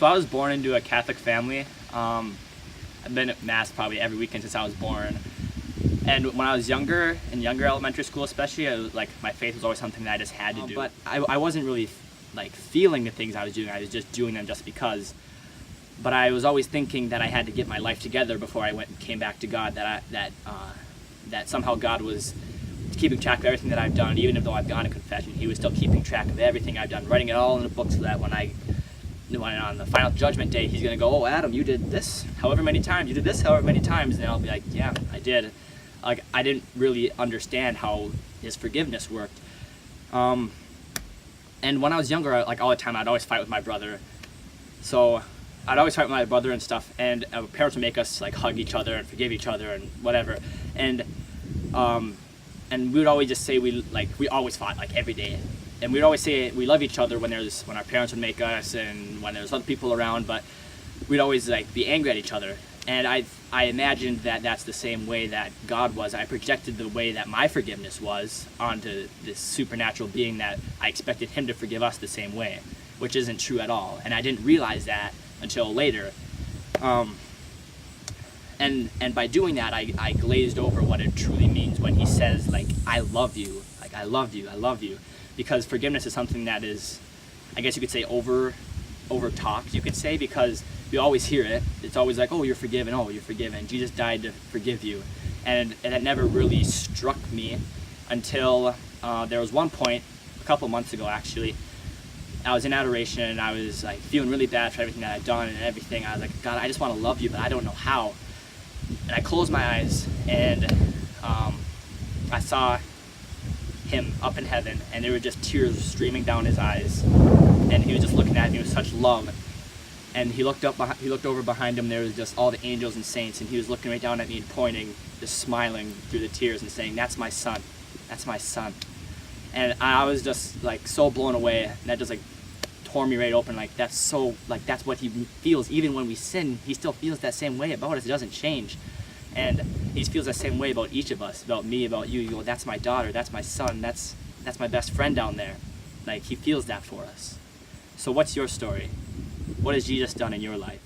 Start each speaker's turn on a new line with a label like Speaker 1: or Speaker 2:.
Speaker 1: So I was born into a Catholic family. I've been at Mass probably every weekend since I was born. And when I was younger, in younger elementary school especially, my faith was always something that I just had to do. But I wasn't really feeling the things I was doing. I was just doing them just because. But I was always thinking that I had to get my life together before I came back to God. That somehow God was keeping track of everything that I've done. Even though I've gone to confession, He was still keeping track of everything I've done, writing it all in a book, so that when on the final judgment day, He's going to go, "Oh, Adam, you did this however many times. You did this however many times," and I'll be like, "Yeah, I did." I didn't really understand how His forgiveness worked. And when I was younger, all the time, I'd always fight with my brother. So I'd always fight with my brother and stuff, and parents would make us hug each other and forgive each other and whatever. And we would always just say we always fought every day. And we'd always say we love each other when our parents would make us and when there's other people around, but we'd always be angry at each other. And I imagined that that's the same way that God was. I projected the way that my forgiveness was onto this supernatural being, that I expected Him to forgive us the same way, which isn't true at all. And I didn't realize that until later. And by doing that, I glazed over what it truly means when He says, "I love you, I love you, I love you." Because forgiveness is something that is, I guess you could say, over talked, you could say, because we always hear it. It's always "Oh, you're forgiven, oh, you're forgiven. Jesus died to forgive you." And it never really struck me until there was one point, a couple months ago actually, I was in adoration and I was feeling really bad for everything that I'd done and everything. I was like, "God, I just want to love you, but I don't know how." And I closed my eyes and I saw Him up in heaven, and there were just tears streaming down His eyes, and He was just looking at me with such love. And He looked over behind Him. There was just all the angels and saints, and He was looking right down at me and pointing, just smiling through the tears and saying, "That's my son. That's my son." And I was just so blown away, and that just tore me right open. That's what He feels. Even when we sin, He still feels that same way about us. It doesn't change. And He feels that same way about each of us, about me, about you. You go, "That's my daughter, that's my son, that's my best friend down there." He feels that for us. So what's your story? What has Jesus done in your life?